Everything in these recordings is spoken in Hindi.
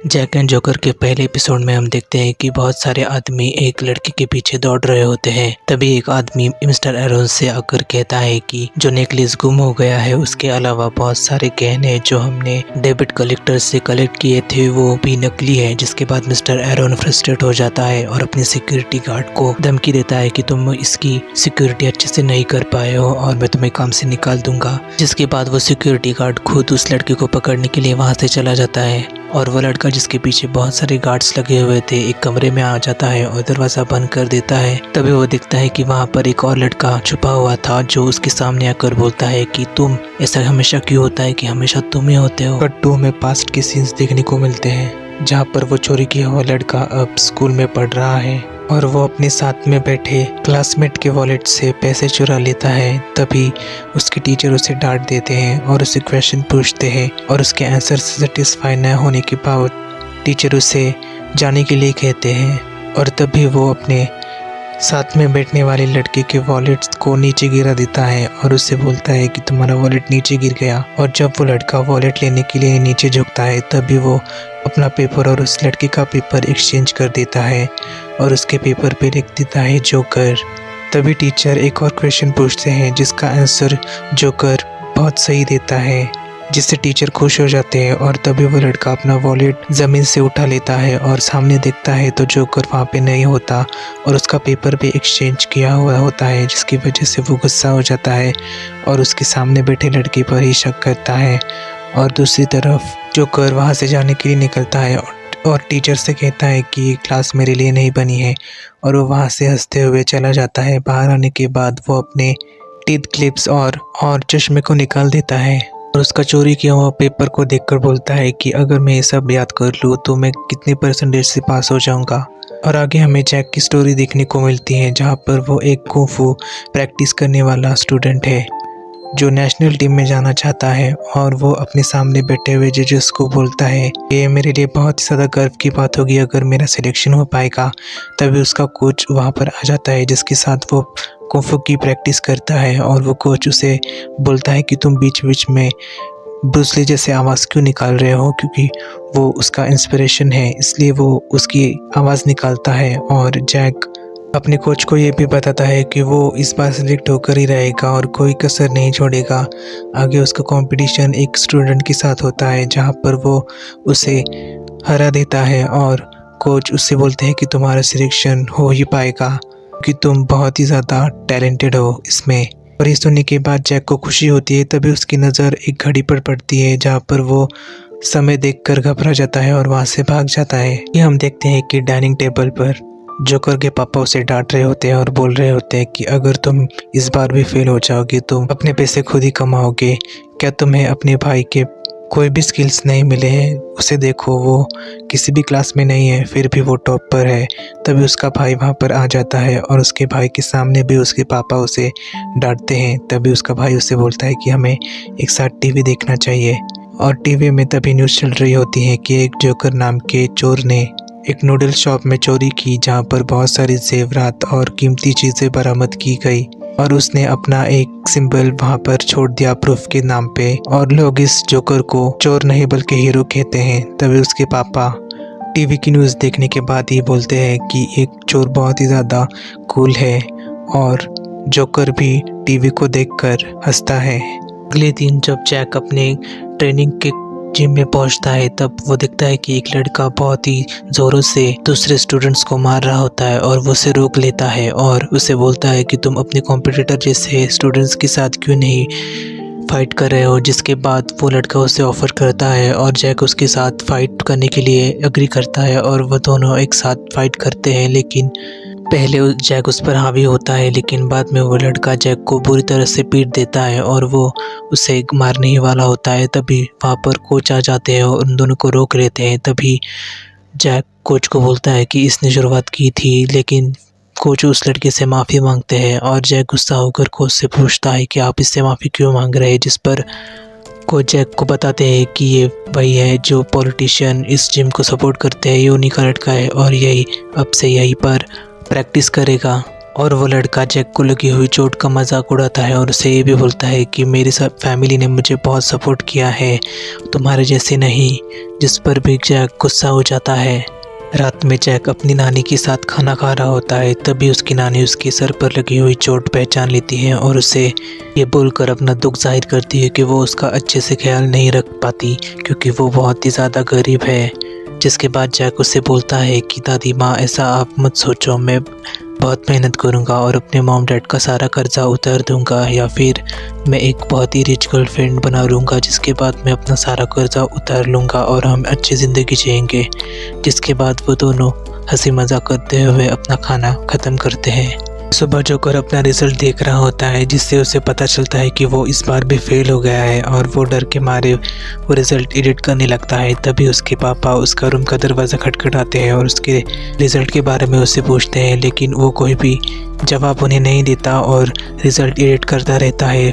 जैक एंड जोकर के पहले एपिसोड में हम देखते हैं कि बहुत सारे आदमी एक लड़की के पीछे दौड़ रहे होते हैं। तभी एक आदमी मिस्टर एरोन से आकर कहता है कि जो नेकलेस गुम हो गया है उसके अलावा बहुत सारे गहने जो हमने डेबिट कलेक्टर से कलेक्ट किए थे वो भी नकली है। जिसके बाद मिस्टर एरोन फ्रस्ट्रेट हो जाता है और अपने सिक्योरिटी गार्ड को धमकी देता है कि तुम इसकी सिक्योरिटी अच्छे से नहीं कर पाए हो और मैं तुम्हें काम से निकाल दूंगा। जिसके बाद वो सिक्योरिटी गार्ड खुद उस लड़की को पकड़ने के लिए वहाँ से चला जाता है और वो लड़का जिसके पीछे बहुत सारे गार्ड्स लगे हुए थे एक कमरे में आ जाता है और दरवाज़ा बंद कर देता है। तभी वो दिखता है कि वहाँ पर एक और लड़का छुपा हुआ था जो उसके सामने आकर बोलता है कि तुम ऐसा हमेशा क्यों होता है कि हमेशा तुम ही होते हो। कट 2 में पास्ट के सीन्स देखने को मिलते हैं जहाँ पर वो चोरी किया हुआ लड़का अब स्कूल में पढ़ रहा है और वो अपने साथ में बैठे क्लासमेट के वॉलेट से पैसे चुरा लेता है। तभी उसके टीचर उसे डांट देते हैं और उसे क्वेश्चन पूछते हैं और उसके आंसर से सेटिस्फाई न होने के बाद टीचर उसे जाने के लिए कहते हैं और तभी वो अपने साथ में बैठने वाले लड़के के वॉलेट को नीचे गिरा देता है और उससे बोलता है कि तुम्हारा वॉलेट नीचे गिर गया। और जब वो लड़का वॉलेट लेने के लिए नीचे झुकता है तभी वो अपना पेपर और उस लड़के का पेपर एक्सचेंज कर देता है और उसके पेपर पे लिख देता है जोकर। तभी टीचर एक और क्वेश्चन पूछते हैं जिसका आंसर जोकर बहुत सही देता है जिससे टीचर खुश हो जाते हैं और तभी वो लड़का अपना वॉलेट ज़मीन से उठा लेता है और सामने देखता है तो जोकर वहाँ पे नहीं होता और उसका पेपर भी एक्सचेंज किया हुआ होता है जिसकी वजह से वो गुस्सा हो जाता है और उसके सामने बैठे लड़के पर ही शक करता है। और दूसरी तरफ जोकर वहाँ से जाने के लिए निकलता है और टीचर से कहता है कि ये क्लास मेरे लिए नहीं बनी है और वो वहाँ से हंसते हुए चला जाता है। बाहर आने के बाद वो अपने टीथ क्लिप्स और चश्मे को निकाल देता है और उसका चोरी किया हुआ पेपर को देखकर बोलता है कि अगर मैं ये सब याद कर लूँ तो मैं कितने परसेंटेज से पास हो जाऊँगा। और आगे हमें जैक की स्टोरी देखने को मिलती है जहाँ पर वो एक कुंफू प्रैक्टिस करने वाला स्टूडेंट है जो नेशनल टीम में जाना चाहता है और वो अपने सामने बैठे हुए जजेस को बोलता है ये मेरे लिए बहुत ही ज़्यादा गर्व की बात होगी अगर मेरा सिलेक्शन हो पाएगा। तभी उसका कोच वहाँ पर आ जाता है जिसके साथ वो कुंफू की प्रैक्टिस करता है और वो कोच उसे बोलता है कि तुम बीच बीच में ब्रूस ली जैसे आवाज़ क्यों निकाल रहे हो, क्योंकि वो उसका इंस्पिरेशन है इसलिए वो उसकी आवाज़ निकालता है। और जैक अपने कोच को ये भी बताता है कि वो इस बार सेलेक्ट होकर ही रहेगा और कोई कसर नहीं छोड़ेगा। आगे उसका कंपटीशन एक स्टूडेंट के साथ होता है जहाँ पर वो उसे हरा देता है और कोच उससे बोलते हैं कि तुम्हारा सिलेक्शन हो ही पाएगा कि तुम बहुत ही ज़्यादा टैलेंटेड हो इसमें। और ये सुनने के बाद जैक को खुशी होती है। तभी उसकी नज़र एक घड़ी पर पड़ती है जहाँ पर वो समय देखकर घबरा जाता है और वहाँ से भाग जाता है। ये हम देखते हैं कि डाइनिंग टेबल पर जोकर के पापा उसे डांट रहे होते हैं और बोल रहे होते हैं कि अगर तुम इस बार भी फेल हो जाओगे तो अपने पैसे खुद ही कमाओगे। क्या तुम्हें अपने भाई के कोई भी स्किल्स नहीं मिले हैं? उसे देखो, वो किसी भी क्लास में नहीं है फिर भी वो टॉप पर है। तभी उसका भाई वहाँ पर आ जाता है और उसके भाई के सामने भी उसके पापा उसे डांटते हैं। तभी उसका भाई उसे बोलता है कि हमें एक साथ टीवी देखना चाहिए। और टीवी में तभी न्यूज़ चल रही होती है कि एक जोकर नाम के चोर ने एक नूडल शॉप में चोरी की जहाँ पर बहुत सारी जेवरात और कीमती चीज़ें बरामद की गई और उसने अपना एक सिंबल वहाँ पर छोड़ दिया प्रूफ के नाम पे और लोग इस जोकर को चोर नहीं बल्कि हीरो कहते हैं। तभी उसके पापा टीवी की न्यूज़ देखने के बाद ये बोलते हैं कि एक चोर बहुत ही ज़्यादा कूल है और जोकर भी टीवी को देखकर हंसता है। अगले दिन जब जैक अपने ट्रेनिंग के जिम में पहुंचता है तब वो देखता है कि एक लड़का बहुत ही जोरों से दूसरे स्टूडेंट्स को मार रहा होता है और वो उसे रोक लेता है और उसे बोलता है कि तुम अपने कॉम्पिटिटर जैसे स्टूडेंट्स के साथ क्यों नहीं फाइट कर रहे हो। जिसके बाद वो लड़का उसे ऑफ़र करता है और जैक उसके साथ फाइट करने के लिए एग्री करता है और वो दोनों एक साथ फाइट करते हैं। लेकिन पहले जैक उस पर हावी होता है लेकिन बाद में वो लड़का जैक को बुरी तरह से पीट देता है और वो उसे मारने ही वाला होता है। तभी वहाँ पर कोच आ जाते हैं और उन दोनों को रोक लेते हैं। तभी जैक कोच को बोलता है कि इसने शुरुआत की थी, लेकिन कोच उस लड़के से माफ़ी मांगते हैं और जैक गुस्सा होकर कोच से पूछता है कि आप इससे माफ़ी क्यों मांग रहे हैं। जिस पर कोच जैक को बताते हैं कि ये वही है जो पॉलिटिशियन इस जिम को सपोर्ट करते हैं, ये उन्हीं का लड़का है और यही अब से यहीं पर प्रैक्टिस करेगा और वो लड़का जैक को लगी हुई चोट का मजाक उड़ाता है और उसे ये भी बोलता है कि मेरी सब फैमिली ने मुझे बहुत सपोर्ट किया है, तुम्हारे जैसे नहीं। जिस पर भी जैक गुस्सा हो जाता है। रात में जैक अपनी नानी के साथ खाना खा रहा होता है, तभी उसकी नानी उसके सर पर लगी हुई चोट पहचान लेती है और उसे ये बोलकर अपना दुख जाहिर करती है कि वो उसका अच्छे से ख्याल नहीं रख पाती क्योंकि वो बहुत ही ज़्यादा गरीब है। जिसके बाद जैक उससे बोलता है कि दादी माँ, ऐसा आप मत सोचो, मैं बहुत मेहनत करूँगा और अपने मॉम डैड का सारा कर्जा उतार दूँगा, या फिर मैं एक बहुत ही रिच गर्लफ्रेंड बना लूँगा जिसके बाद मैं अपना सारा कर्जा उतार लूँगा और हम अच्छी ज़िंदगी जिएंगे। जिसके बाद वो दोनों हंसी मजाक करते हुए अपना खाना ख़त्म करते हैं। सुबह जोकर अपना रिजल्ट देख रहा होता है जिससे उसे पता चलता है कि वो इस बार भी फेल हो गया है और वो डर के मारे वो रिज़ल्ट एडिट करने लगता है। तभी उसके पापा उसका रूम का दरवाज़ा खटखटाते हैं और उसके रिज़ल्ट के बारे में उससे पूछते हैं, लेकिन वो कोई भी जवाब उन्हें नहीं देता और रिज़ल्ट एडिट करता रहता है।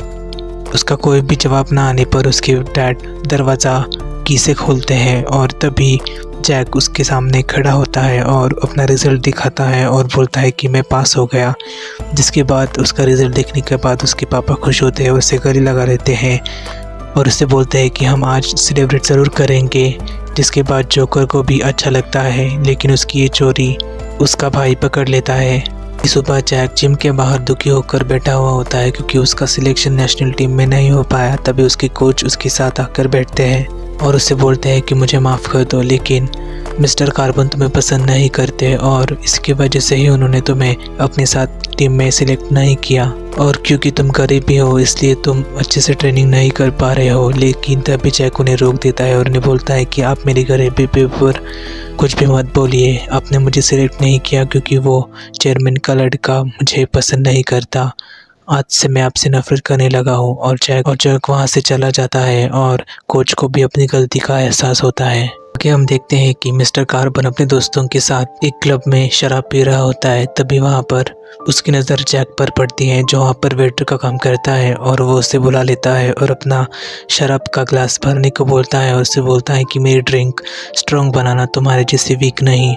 उसका कोई भी जवाब ना आने पर उसके डैड दरवाज़ा की से खोलते हैं और तभी जैक उसके सामने खड़ा होता है और अपना रिज़ल्ट दिखाता है और बोलता है कि मैं पास हो गया। जिसके बाद उसका रिज़ल्ट देखने के बाद उसके पापा खुश होते हैं, उसे गले लगा लेते हैं और उससे बोलते हैं कि हम आज सेलिब्रेट ज़रूर करेंगे। जिसके बाद जोकर को भी अच्छा लगता है, लेकिन उसकी ये चोरी उसका भाई पकड़ लेता है। सुबह जैक जिम के बाहर दुखी होकर बैठा हुआ होता है क्योंकि उसका सिलेक्शन नेशनल टीम में नहीं हो पाया। तभी उसके कोच उसके साथ आकर बैठते हैं और उससे बोलते हैं कि मुझे माफ़ कर दो, लेकिन मिस्टर कार्बन तुम्हें पसंद नहीं करते और इसकी वजह से ही उन्होंने तुम्हें अपने साथ टीम में सिलेक्ट नहीं किया, और क्योंकि तुम गरीब भी हो इसलिए तुम अच्छे से ट्रेनिंग नहीं कर पा रहे हो। लेकिन तभी जैक उन्हें रोक देता है और उन्हें बोलता है कि आप मेरी गरीबी पर कुछ भी मत बोलिए। आपने मुझे सिलेक्ट नहीं किया क्योंकि वो चेयरमैन का लड़का मुझे पसंद नहीं करता। आज से मैं आपसे नफरत करने लगा हूँ। और जैक वहाँ से चला जाता है और कोच को भी अपनी गलती का एहसास होता है। आगे हम देखते हैं कि मिस्टर कार्बन अपने दोस्तों के साथ एक क्लब में शराब पी रहा होता है। तभी वहाँ पर उसकी नज़र जैक पर पड़ती है जो वहाँ पर वेटर का काम करता है और वो उसे बुला लेता है और अपना शराब का ग्लास भरने को बोलता है और उससे बोलता है कि मेरी ड्रिंक स्ट्रॉन्ग बनाना, तुम्हारे जैसे वीक नहीं।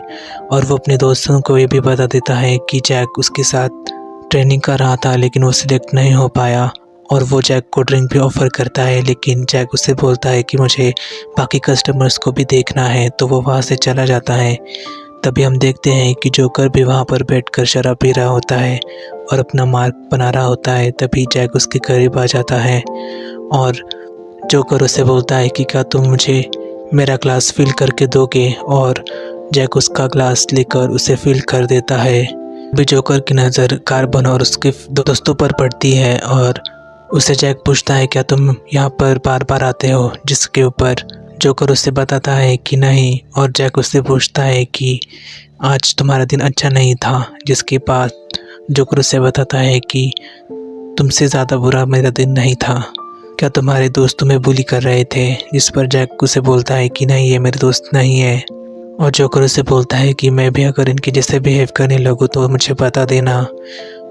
और वो अपने दोस्तों को ये भी बता देता है कि जैक उसके साथ ट्रेनिंग कर रहा था लेकिन वो सिलेक्ट नहीं हो पाया, और वो जैक को ड्रिंक भी ऑफ़र करता है। लेकिन जैक उससे बोलता है कि मुझे बाकी कस्टमर्स को भी देखना है, तो वो वहाँ से चला जाता है। तभी हम देखते हैं कि जोकर भी वहाँ पर बैठकर शराब पी रहा होता है और अपना मार्क बना रहा होता है। तभी जैक उसके करीब आ जाता है और जोकर उससे बोलता है कि क्या तुम मुझे मेरा ग्लास फिल करके दोगे, और जैक उसका ग्लास लेकर उसे फिल कर देता है। अभी जोकर की नज़र कार्बन और उसके दोस्तों पर पड़ती है और उसे जैक पूछता है क्या तुम यहाँ पर बार बार आते हो, जिसके ऊपर जोकर उससे बताता है कि नहीं, और जैक उससे पूछता है कि आज तुम्हारा दिन अच्छा नहीं था। जिसके बाद जोकर उससे बताता है कि तुमसे ज़्यादा बुरा मेरा दिन नहीं था, क्या तुम्हारे दोस्त तुम्हें बुली कर रहे थे। जिस पर जैक उसे बोलता है कि नहीं, ये मेरे दोस्त नहीं है। और जोकर उससे बोलता है कि मैं भी अगर इनके जैसे बिहेव करने लगूँ तो मुझे बता देना।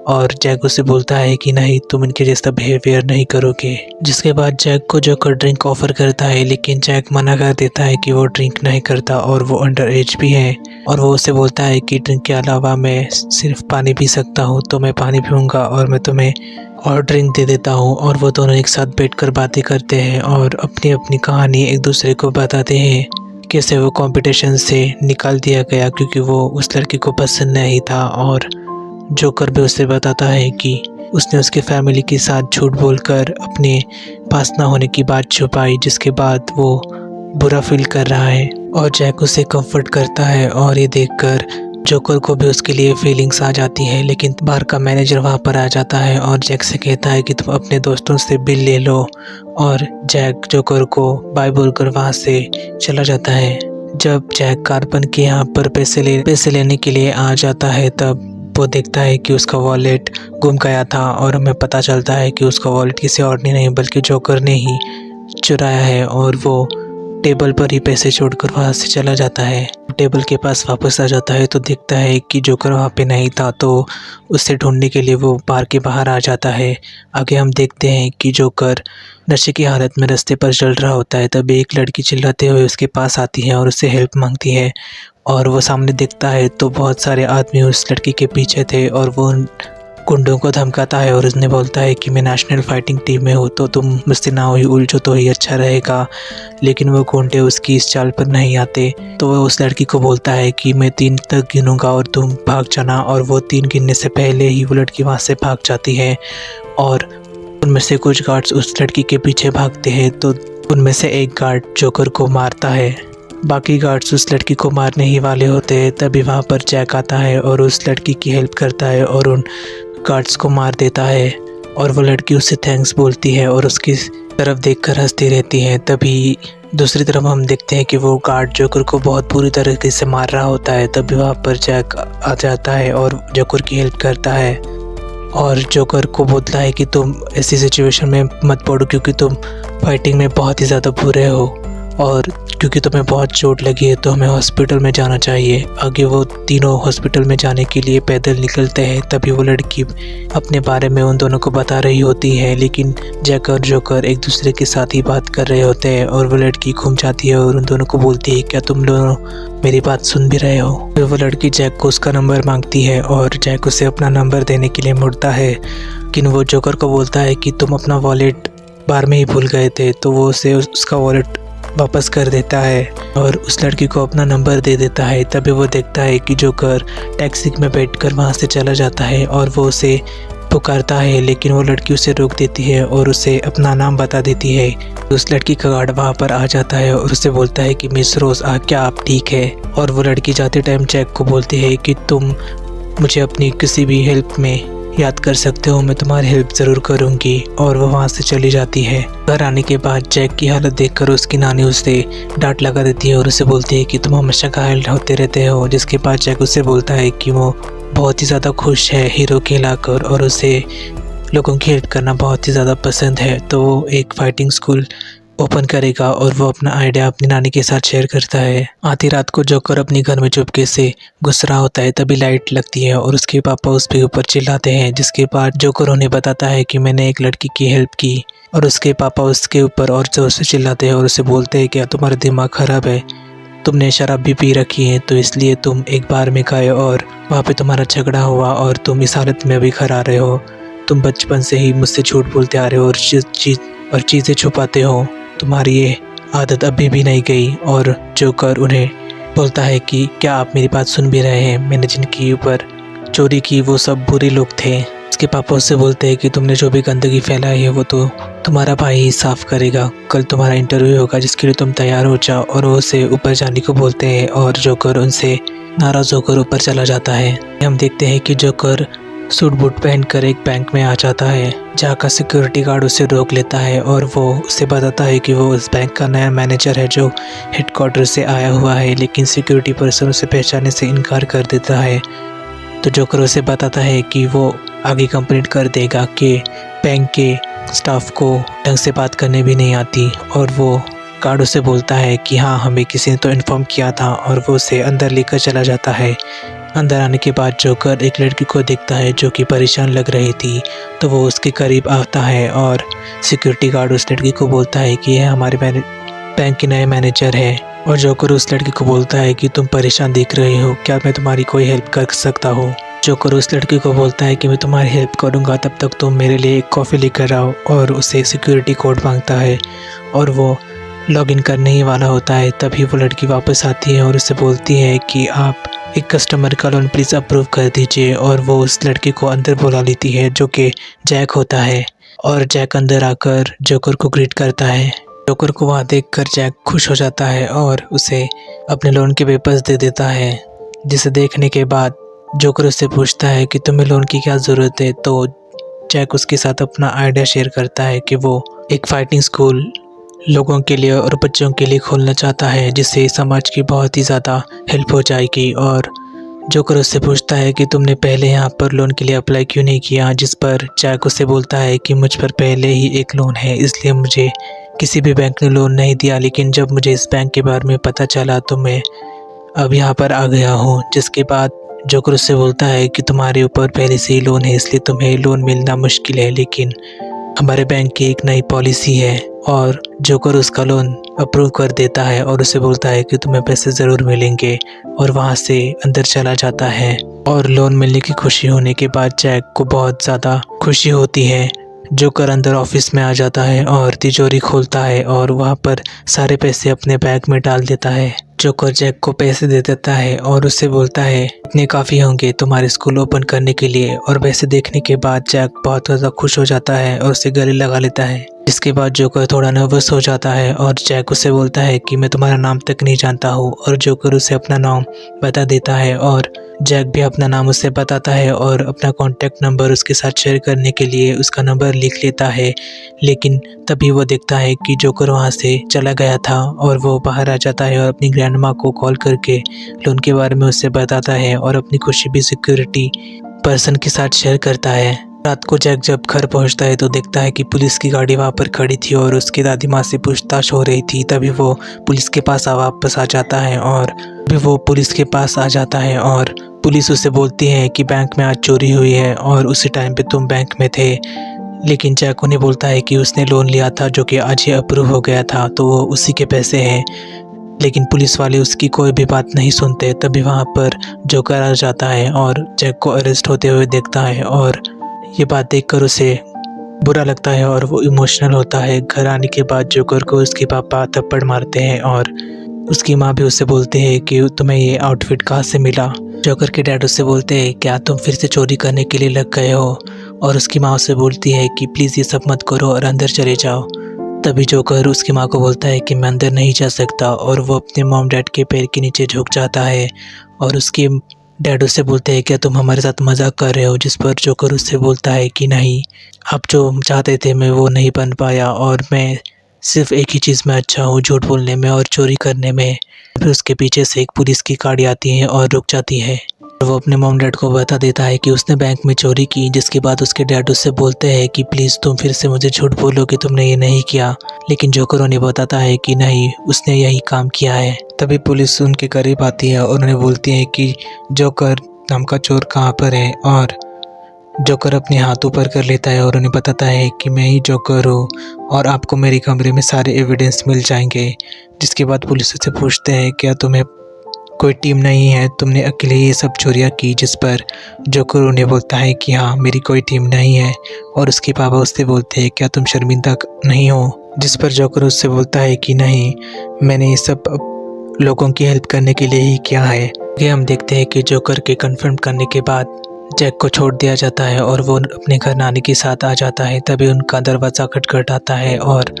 और जैक उससे बोलता है कि नहीं, तुम इनके जैसा बिहेवियर नहीं करोगे। जिसके बाद जैक को जोकर ड्रिंक ऑफर करता है, लेकिन जैक मना कर देता है कि वो ड्रिंक नहीं करता और वो अंडर एज भी है। और वो उससे बोलता है कि ड्रिंक के अलावा मैं सिर्फ पानी पी सकता हूँ, तो मैं पानी पीऊँगा और मैं तुम्हें और ड्रिंक दे देता हूँ। और वो दोनों एक साथ बैठकर बातें करते हैं और अपनी अपनी कहानी एक दूसरे को बताते हैं। कैसे वो कंपटीशन से निकाल दिया गया क्योंकि वो उस लड़की को पसंद नहीं था, और जोकर भी उसे बताता है कि उसने उसके फैमिली के साथ झूठ बोलकर अपने पास ना होने की बात छुपाई। जिसके बाद वो बुरा फील कर रहा है और जैक उसे कंफर्ट करता है, और ये देखकर जोकर को भी उसके लिए फीलिंग्स आ जाती है। लेकिन बार का मैनेजर वहाँ पर आ जाता है और जैक से कहता है कि तुम अपने दोस्तों से बिल ले लो, और जैक जोकर को बाय बोलकर वहाँ से चला जाता है। जब जैक कार्बन के यहाँ पर पैसे लेने के लिए आ जाता है तब वो देखता है कि उसका वॉलेट गुम गया था, और हमें पता चलता है कि उसका वॉलेट किसी और ने नहीं बल्कि जोकर ने ही चुराया है। और वो टेबल पर ही पैसे छोड़कर वहाँ से चला जाता है। टेबल के पास वापस आ जाता है तो देखता है कि जोकर वहाँ पे नहीं था, तो उसे ढूंढने के लिए वो बार के बाहर आ जाता है। आगे हम देखते हैं कि जोकर नशे की हालत में रास्ते पर चल रहा होता है। तभी एक लड़की चिल्लाते हुए उसके पास आती है और उससे हेल्प मांगती है। और वो सामने देखता है तो बहुत सारे आदमी उस लड़की के पीछे थे और वो उन गुंडों को धमकाता है और उसने बोलता है कि मैं नेशनल फाइटिंग टीम में हूँ तो तुम मुझसे ना ही उलझो तो ही अच्छा रहेगा। लेकिन वो गुंडे उसकी इस चाल पर नहीं आते तो वो उस लड़की को बोलता है कि मैं 3 तक गिनूंगा और तुम भाग जाना, और वो 3 गिनने से पहले ही वो लड़की वहाँ से भाग जाती है। और उनमें से कुछ गार्ड्स उस लड़की के पीछे भागते हैं तो उनमें से एक गार्ड जोकर को मारता है। बाकी गार्ड्स उस लड़की को मारने ही वाले होते हैं, तभी वहाँ पर जैक आता है और उस लड़की की हेल्प करता है और उन गार्ड्स को मार देता है। और वो लड़की उससे थैंक्स बोलती है और उसकी तरफ देखकर हंसती रहती है। तभी दूसरी तरफ हम देखते हैं कि वो गार्ड जोकर को बहुत बुरी तरीके से मार रहा होता है। तभी वहाँ पर जैक आ जाता है और जोकर की हेल्प करता है और जोकर को बोलता है कि तुम ऐसी सिचुएशन में मत पड़ो क्योंकि तुम फाइटिंग में बहुत ही ज़्यादा बुरे हो और क्योंकि तुम्हें बहुत चोट लगी है तो हमें हॉस्पिटल में जाना चाहिए। आगे वो तीनों हॉस्पिटल में जाने के लिए पैदल निकलते हैं। तभी वो लड़की अपने बारे में उन दोनों को बता रही होती है, लेकिन जैक और जोकर एक दूसरे के साथ ही बात कर रहे होते हैं और वो लड़की घूम जाती है और उन दोनों को बोलती है क्या तुम दोनों मेरी बात सुन भी रहे हो। फिर वो लड़की जैक को उसका नंबर मांगती है और जैक उसे अपना नंबर देने के लिए मुड़ता है, लेकिन वो जोकर को बोलता है कि तुम अपना वॉलेट बार में ही भूल गए थे, तो वो उसे उसका वॉलेट वापस कर देता है और उस लड़की को अपना नंबर दे देता है। तभी वो देखता है कि जोकर टैक्सी में बैठकर वहाँ से चला जाता है और वो उसे पुकारता है, लेकिन वो लड़की उसे रोक देती है और उसे अपना नाम बता देती है। उस लड़की का गार्ड वहाँ पर आ जाता है और उसे बोलता है कि मिस रोज क्या आप ठीक है। और वो लड़की जाते टाइम जैक को बोलती है कि तुम मुझे अपनी किसी भी हेल्प में याद कर सकते हो, मैं तुम्हारी हेल्प ज़रूर करूँगी। और वो वहाँ से चली जाती है। घर आने के बाद जैक की हालत देखकर उसकी नानी उसे डांट लगा देती है और उसे बोलती है कि तुम हमेशा घायल होते रहते हो, जिसके बाद जैक उससे बोलता है कि वो बहुत ही ज़्यादा खुश है हीरो कहलाकर और उसे लोगों की हेल्प करना बहुत ही ज़्यादा पसंद है। तो वो एक फाइटिंग स्कूल ओपन करेगा और वो अपना आइडिया अपनी नानी के साथ शेयर करता है। आधी रात को जोकर अपने घर में चुपके से घुस रहा होता है, तभी लाइट लगती है और उसके पापा उसके ऊपर चिल्लाते हैं, जिसके बाद जोकर उन्हें बताता है कि मैंने एक लड़की की हेल्प की। और उसके पापा उसके ऊपर और जोर से चिल्लाते हैं और उसे बोलते हैं क्या तुम्हारा दिमाग खराब है, तुमने शराब भी पी रखी है तो इसलिए तुम एक बार में गए और वहाँ पे तुम्हारा झगड़ा हुआ और तुम इस हालत में अभी घर आ रहे हो। तुम बचपन से ही मुझसे झूठ बोलते आ रहे हो और चीज़ें छुपाते हो, तुम्हारी ये आदत अभी भी नहीं गई। और जोकर उन्हें बोलता है कि क्या आप मेरी बात सुन भी रहे हैं, मैंने जिनकी ऊपर चोरी की वो सब बुरे लोग थे। उसके पापा उससे बोलते हैं कि तुमने जो भी गंदगी फैलाई है वो तो तुम्हारा भाई ही साफ करेगा, कल तुम्हारा इंटरव्यू होगा जिसके लिए तुम तैयार हो जाओ। और वो उसे ऊपर जाने को बोलते हैं और जोकर उनसे नाराज़ होकर ऊपर चला जाता है। हम देखते हैं कि जोकर सूट बूट पहनकर एक बैंक में आ जाता है, जहाँ का सिक्योरिटी गार्ड उसे रोक लेता है और वो उसे बताता है कि वो उस बैंक का नया मैनेजर है जो हेडक्वार्टर से आया हुआ है, लेकिन सिक्योरिटी पर्सन उसे पहचानने से इनकार कर देता है। तो जोकर उसे बताता है कि वो आगे कंप्लेंट कर देगा कि बैंक के स्टाफ को ढंग से बात करने भी नहीं आती। और वो गार्ड उसे बोलता है कि हाँ हमें किसी ने तो इन्फॉर्म किया था, और वो उसे अंदर लेकर चला जाता है। अंदर आने के बाद जोकर एक लड़की को देखता है जो कि परेशान लग रही थी, तो वो उसके करीब आता है और सिक्योरिटी गार्ड उस लड़की को बोलता है कि यह हमारे बैंक के नए मैनेजर है। और जोकर उस लड़की को बोलता है कि तुम परेशान दिख रही हो, क्या मैं तुम्हारी कोई हेल्प कर सकता हूँ। जोकर उस लड़की को बोलता है कि मैं तुम्हारी हेल्प करूँगा, तब तक तुम मेरे लिए एक कॉफ़ी लेकर आओ। और उसे सिक्योरिटी कोड मांगता है और वो लॉगिन करने ही वाला होता है। तभी वो लड़की वापस आती है और उसे बोलती है कि आप एक कस्टमर का लोन प्लीज़ अप्रूव कर दीजिए। और वो उस लड़की को अंदर बुला लेती है जो कि जैक होता है। और जैक अंदर आकर जोकर को ग्रीट करता है। जोकर को वहाँ देखकर जैक खुश हो जाता है और उसे अपने लोन के पेपर्स दे देता है, जिसे देखने के बाद जोकर उससे पूछता है कि तुम्हें लोन की क्या ज़रूरत है। तो जैक उसके साथ अपना आइडिया शेयर करता है कि वो एक फाइटिंग स्कूल लोगों के लिए और बच्चों के लिए खोलना चाहता है, जिससे समाज की बहुत ही ज़्यादा हेल्प हो जाएगी। और जोकर उससे पूछता है कि तुमने पहले यहाँ पर लोन के लिए अप्लाई क्यों नहीं किया, जिस पर जैक उससे बोलता है कि मुझ पर पहले ही एक लोन है, इसलिए मुझे किसी भी बैंक ने लोन नहीं दिया, लेकिन जब मुझे इस बैंक के बारे में पता चला तो मैं अब यहाँ पर आ गया हूँ। जिसके बाद जोकर उससे बोलता है कि तुम्हारे ऊपर पहले से ही लोन है, इसलिए तुम्हें लोन मिलना मुश्किल है, लेकिन हमारे बैंक की एक नई पॉलिसी है। और जोकर उसका लोन अप्रूव कर देता है और उसे बोलता है कि तुम्हें पैसे ज़रूर मिलेंगे, और वहाँ से अंदर चला जाता है। और लोन मिलने की खुशी होने के बाद जैक को बहुत ज़्यादा खुशी होती है। जोकर अंदर ऑफिस में आ जाता है और तिजोरी खोलता है और वहाँ पर सारे पैसे अपने बैग में डाल देता है। जोकर जैक को पैसे दे देता है और उससे बोलता है इतने काफ़ी होंगे तुम्हारे स्कूल ओपन करने के लिए। और पैसे देखने के बाद जैक बहुत ज़्यादा खुश हो जाता है और उसे गले लगा लेता है। जिसके बाद जोकर थोड़ा नर्वस हो जाता है और जैक उसे बोलता है कि मैं तुम्हारा नाम तक नहीं जानता हूँ। और जोकर उसे अपना नाम बता देता है और जैक भी अपना नाम उसे बताता है और अपना कॉन्टैक्ट नंबर उसके साथ शेयर करने के लिए उसका नंबर लिख लेता है। लेकिन तभी वो देखता है कि जोकर वहाँ से चला गया था और वो बाहर आ जाता है और अपनी ग्रैंड माँ को कॉल करके लोन के बारे में उससे बताता है और अपनी खुशी भी सिक्योरिटी पर्सन के साथ शेयर करता है। रात को जैक जब घर पहुंचता है तो देखता है कि पुलिस की गाड़ी वहाँ पर खड़ी थी और उसकी दादी माँ से पूछताछ हो रही थी। तभी वो पुलिस के पास वापस आ जाता है और पुलिस उसे बोलती है कि बैंक में आज चोरी हुई है और उसी टाइम पे तुम बैंक में थे। लेकिन जैक उन्हें बोलता है कि उसने लोन लिया था जो कि आज ही अप्रूव हो गया था, तो वो उसी के पैसे हैं। लेकिन पुलिस वाले उसकी कोई भी बात नहीं सुनते। तभी वहाँ पर जोकर आ जाता है और जैक को अरेस्ट होते हुए देखता है और ये बात देखकर उसे बुरा लगता है और वो इमोशनल होता है। घर आने के बाद जोकर को उसके पापा थप्पड़ मारते हैं और उसकी माँ भी उससे बोलते हैं कि तुम्हें ये आउटफिट कहाँ से मिला। जोकर के डैड उससे बोलते हैं क्या तुम फिर से चोरी करने के लिए लग गए हो। और उसकी माँ उससे बोलती है कि प्लीज़ ये सब मत करो और अंदर चले जाओ। तभी जोकर उसकी माँ को बोलता है कि मैं अंदर नहीं जा सकता और वो अपने मॉम डैड के पैर के नीचे झुक जाता है। और उसके डैड उससे बोलते हैं क्या तुम हमारे साथ मजाक कर रहे हो। जिस पर जोकर उससे बोलता है कि नहीं, आप जो चाहते थे मैं वो नहीं बन पाया और मैं सिर्फ एक ही चीज़ में अच्छा हूँ, झूठ बोलने में और चोरी करने में। फिर उसके पीछे से एक पुलिस की गाड़ी आती है और रुक जाती है। वो अपने मॉम डैड को बता देता है कि उसने बैंक में चोरी की। जिसके बाद उसके डैड उससे बोलते हैं कि प्लीज़ तुम फिर से मुझे झूठ बोलो कि तुमने ये नहीं किया। लेकिन जोकर उन्हें बताता है कि नहीं, उसने यही काम किया है। तभी पुलिस उनके करीब आती है और उन्हें बोलती है कि जोकर नाम का चोर कहाँ पर है। और जोकर अपने हाथ ऊपर कर लेता है और उन्हें बताता है कि मैं ही जोकर हूँ और आपको मेरे कमरे में सारे एविडेंस मिल जाएंगे। जिसके बाद पुलिस से पूछते हैं क्या तुम्हें कोई टीम नहीं है, तुमने अकेले ये सब चोरियाँ की। जिस पर जोकर उन्हें बोलता है कि हाँ, मेरी कोई टीम नहीं है। और उसके पापा उससे बोलते हैं क्या तुम शर्मिंदा नहीं हो। जिस पर जोकर उससे बोलता है कि नहीं, मैंने ये सब लोगों की हेल्प करने के लिए ही किया है। ये हम देखते हैं कि जोकर के कन्फर्म करने के बाद जैक को छोड़ दिया जाता है और वो अपने घर नानी के साथ आ जाता है। तभी उनका दरवाज़ा खटखटाता है और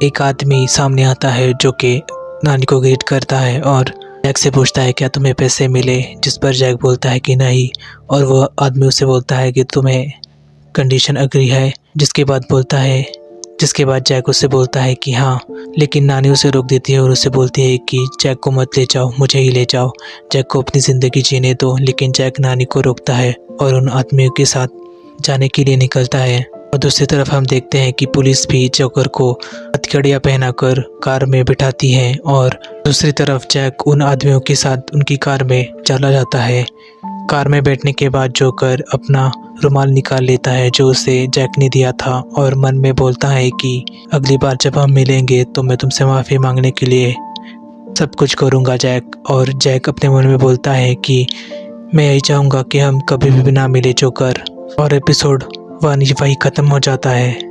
एक आदमी सामने आता है जो कि नानी को ग्रीट करता है और जैक से पूछता है क्या तुम्हें पैसे मिले। जिस पर जैक बोलता है कि नहीं, और वो आदमी उससे बोलता है कि तुम्हें कंडीशन एग्री है। जिसके बाद जैक उससे बोलता है कि हाँ, लेकिन नानी उसे रोक देती है और उसे बोलती है कि जैक को मत ले जाओ, मुझे ही ले जाओ, जैक को अपनी ज़िंदगी जीने दो। लेकिन जैक नानी को रोकता है और उन आदमियों के साथ जाने के लिए निकलता है। और दूसरी तरफ हम देखते हैं कि पुलिस भी जोकर को हथकड़ियाँ पहनाकर कार में बिठाती है और दूसरी तरफ जैक उन आदमियों के साथ उनकी कार में चला जाता है। कार में बैठने के बाद जोकर अपना रुमाल निकाल लेता है जो उसे जैक ने दिया था और मन में बोलता है कि अगली बार जब हम मिलेंगे तो मैं तुमसे माफ़ी मांगने के लिए सब कुछ करूँगा जैक। और जैक अपने मन में बोलता है कि मैं यही चाहूँगा कि हम कभी भी ना मिले जोकर। और एपिसोड 1 वही ख़त्म हो जाता है।